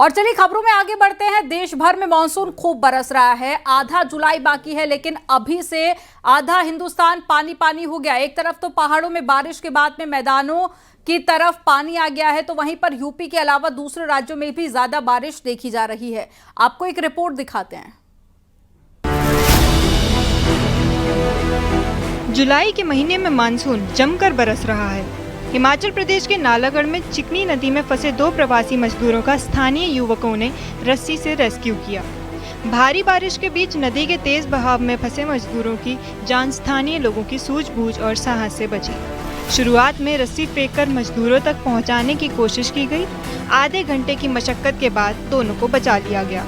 और चलिए खबरों में आगे बढ़ते हैं। देश भर में मानसून खूब बरस रहा है। आधा जुलाई बाकी है, लेकिन अभी से आधा हिंदुस्तान पानी पानी हो गया। एक तरफ तो पहाड़ों में बारिश के बाद में मैदानों की तरफ पानी आ गया है, तो वहीं पर यूपी के अलावा दूसरे राज्यों में भी ज्यादा बारिश देखी जा रही है। आपको एक रिपोर्ट दिखाते हैं। जुलाई के महीने में मानसून जमकर बरस रहा है। हिमाचल प्रदेश के नालागढ़ में चिकनी नदी में फंसे 2 प्रवासी मजदूरों का स्थानीय युवकों ने रस्सी से रेस्क्यू किया। भारी बारिश के बीच नदी के तेज बहाव में फंसे मजदूरों की जान स्थानीय लोगों की सूझबूझ और साहस से बची। शुरुआत में रस्सी फेंककर मजदूरों तक पहुंचाने की कोशिश की गई। आधे घंटे की मशक्कत के बाद दोनों को बचा लिया गया।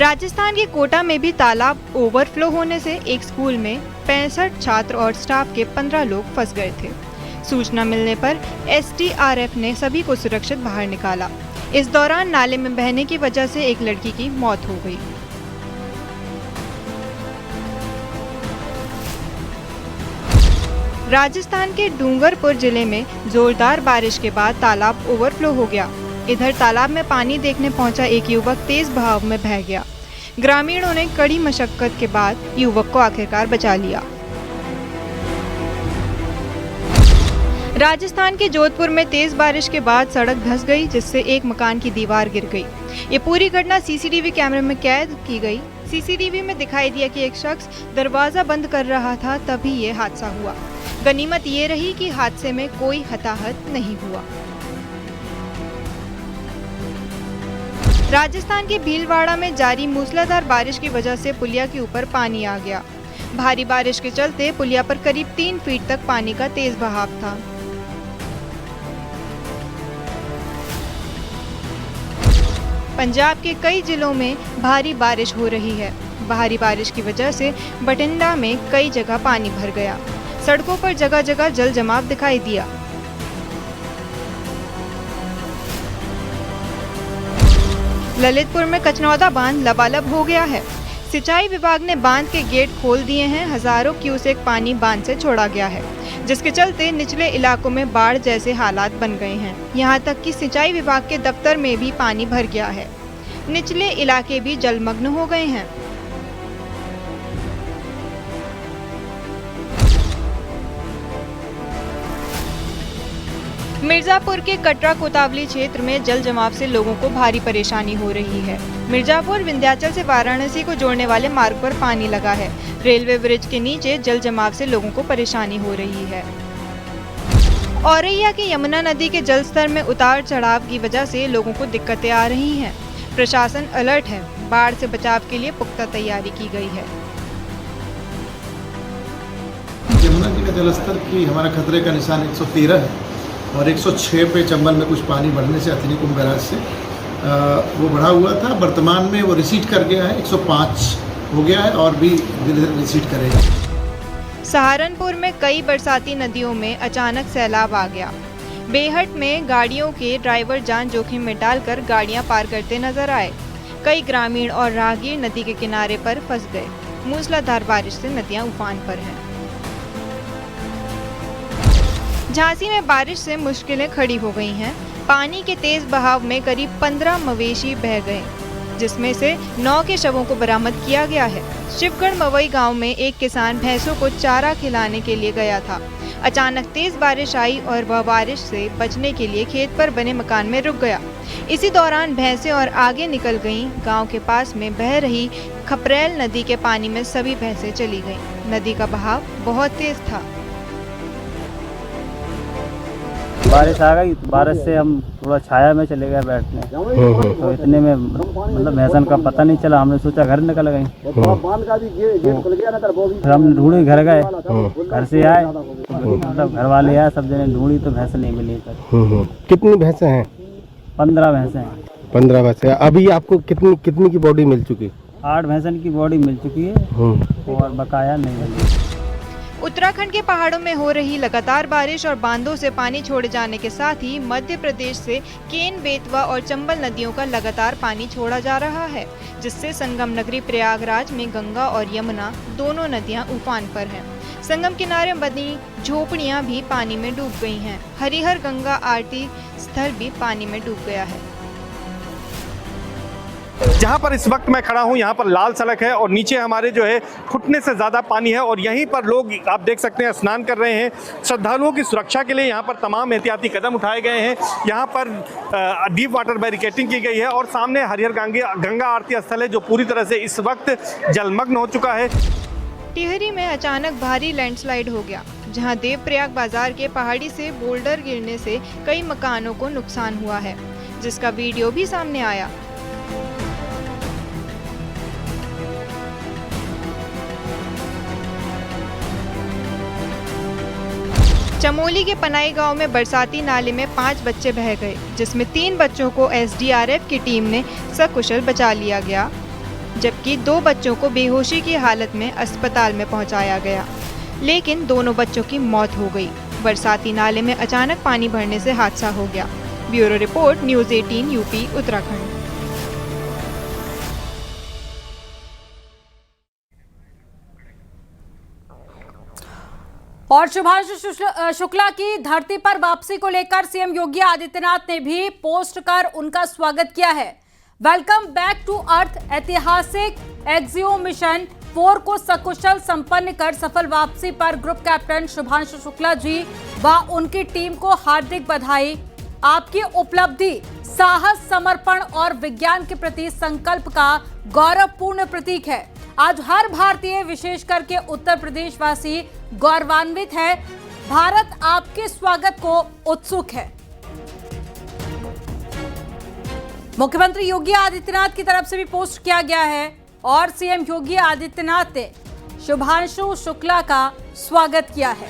राजस्थान के कोटा में भी तालाब ओवरफ्लो होने से एक स्कूल में 65 छात्र और स्टाफ के 15 लोग फंस गए थे। सूचना मिलने पर SDRF ने सभी को सुरक्षित बाहर निकाला। इस दौरान नाले में बहने की वजह से एक लड़की की मौत हो गई। राजस्थान के डूंगरपुर जिले में जोरदार बारिश के बाद तालाब ओवरफ्लो हो गया। इधर तालाब में पानी देखने पहुंचा एक युवक तेज बहाव में बह गया। ग्रामीणों ने कड़ी मशक्कत के बाद युवक को आखिरकार बचा लिया। राजस्थान के जोधपुर में तेज बारिश के बाद सड़क धंस गई, जिससे एक मकान की दीवार गिर गई। ये पूरी घटना CCTV कैमरे में कैद की गई। CCTV में दिखाई दिया कि एक शख्स दरवाजा बंद कर रहा था, तभी ये हादसा हुआ। गनीमत ये रही कि हादसे में कोई हताहत नहीं हुआ। राजस्थान के भीलवाड़ा में जारी मूसलाधार बारिश की वजह से पुलिया के ऊपर पानी आ गया। भारी बारिश के चलते पुलिया पर करीब 3 फीट तक पानी का तेज बहाव था। पंजाब के कई जिलों में भारी बारिश हो रही है। भारी बारिश की वजह से बठिंडा में कई जगह पानी भर गया। सड़कों पर जगह जगह जल जमाव दिखाई दिया। ललितपुर में कचनौदा बांध लबालब हो गया है। सिंचाई विभाग ने बांध के गेट खोल दिए हैं। हजारों क्यूसेक पानी बांध से छोड़ा गया है, जिसके चलते निचले इलाकों में बाढ़ जैसे हालात बन गए हैं। यहां तक कि सिंचाई विभाग के दफ्तर में भी पानी भर गया है। निचले इलाके भी जलमग्न हो गए हैं। मिर्जापुर के कटरा कोतावली क्षेत्र में जल जमाव से लोगों को भारी परेशानी हो रही है। मिर्जापुर विंध्याचल से वाराणसी को जोड़ने वाले मार्ग पर पानी लगा है। रेलवे ब्रिज के नीचे जल जमाव से लोगों को परेशानी हो रही है। औरैया के यमुना नदी के जल स्तर में उतार चढ़ाव की वजह से लोगों को दिक्कतें आ रही हैं। प्रशासन अलर्ट है। बाढ़ से बचाव के लिए पुख्ता तैयारी की गई है। यमुना जी का जलस्तर की हमारा खतरे का निशान 113 है और 106 पे चंबल में कुछ पानी बढ़ने से अथनी कुंभ बैराज से वो बढ़ा हुआ था। वर्तमान में वो रिसीड कर गया है, 105 हो गया है और भी धीरे धीरे रिसीड करेगा। सहारनपुर में कई बरसाती नदियों में अचानक सैलाब आ गया। बेहट में गाड़ियों के ड्राइवर जान जोखिम में डालकर गाड़ियां पार करते नजर आए। कई ग्रामीण और राहगीर नदी के किनारे पर फंस गए। मूसलाधार बारिश से नदियां उफान पर हैं। झांसी में बारिश से मुश्किलें खड़ी हो गई हैं। पानी के तेज बहाव में करीब 15 मवेशी बह गए, जिसमें से 9 के शवों को बरामद किया गया है। शिवगढ़ मवई गांव में एक किसान भैंसों को चारा खिलाने के लिए गया था। अचानक तेज बारिश आई और वह बारिश से बचने के लिए खेत पर बने मकान में रुक गया। इसी दौरान भैंसें और आगे निकल गईं। गांव के पास में बह रही खपरेल नदी के पानी में सभी भैंसें चली गईं। नदी का बहाव बहुत तेज था। बारिश आ गई तो बारिश से हम थोड़ा छाया में चले गए बैठने, तो इतने में मतलब भैंसन का पता नहीं चला। हमने सोचा घर निकल गई, फिर हम ढूंढी, घर गए, घर से आए, मतलब घर वाले आए, सब जने ढूंढी तो भैंस नहीं मिली। कितनी भैंसें हैं? 15 भैंसें हैं। 15 भैंसें। अभी आपको कितनी की बॉडी मिल चुकी? 8 भैंसन की बॉडी मिल चुकी है और बकाया नहीं मिली। उत्तराखंड के पहाड़ों में हो रही लगातार बारिश और बांधों से पानी छोड़े जाने के साथ ही मध्य प्रदेश से केन, बेतवा और चंबल नदियों का लगातार पानी छोड़ा जा रहा है, जिससे संगम नगरी प्रयागराज में गंगा और यमुना दोनों नदियां उफान पर हैं। संगम किनारे बनी झोपड़ियां भी पानी में डूब गई हैं। हरिहर गंगा आरती स्थल भी पानी में डूब गया है। जहां पर इस वक्त मैं खड़ा हूं, यहां पर लाल सड़क है और नीचे हमारे जो है घुटने से ज़्यादा पानी है और यहीं पर लोग आप देख सकते हैं स्नान कर रहे हैं। श्रद्धालुओं की सुरक्षा के लिए यहां पर तमाम एहतियाती कदम उठाए गए हैं। यहां पर डीप वाटर बैरिकेडिंग की गई है और सामने हरिहर गंगा आरती स्थल है जो पूरी तरह से इस वक्त जलमग्न हो चुका है। टिहरी में अचानक भारी लैंडस्लाइड हो गया, जहां देवप्रयाग बाजार के पहाड़ी से बोल्डर गिरने से कई मकानों को नुकसान हुआ है, जिसका वीडियो भी सामने आया। चमोली के पनाई गांव में बरसाती नाले में 5 बच्चे बह गए, जिसमें 3 बच्चों को एसडीआरएफ की टीम ने सकुशल बचा लिया गया, जबकि 2 बच्चों को बेहोशी की हालत में अस्पताल में पहुंचाया गया, लेकिन दोनों बच्चों की मौत हो गई। बरसाती नाले में अचानक पानी भरने से हादसा हो गया। Bureau report, news 18 UP Uttarakhand. और शुभांशु शुक्ला की धरती पर वापसी को लेकर सीएम योगी आदित्यनाथ ने भी पोस्ट कर उनका स्वागत किया है। Welcome back to Earth. ऐतिहासिक एक्सियो मिशन 4 को सकुशल संपन्न कर सफल वापसी पर ग्रुप कैप्टन शुभांशु शुक्ला जी व उनकी टीम को हार्दिक बधाई। आपकी उपलब्धि साहस, समर्पण और विज्ञान के प्रति संकल्प का गौरवपूर्ण प्रतीक है। आज हर भारतीय, विशेष करके उत्तर प्रदेश वासी गौरवान्वित है। भारत आपके स्वागत को उत्सुक है। मुख्यमंत्री योगी आदित्यनाथ की तरफ से भी पोस्ट किया गया है और सीएम योगी आदित्यनाथ ने शुभांशु शुक्ला का स्वागत किया है।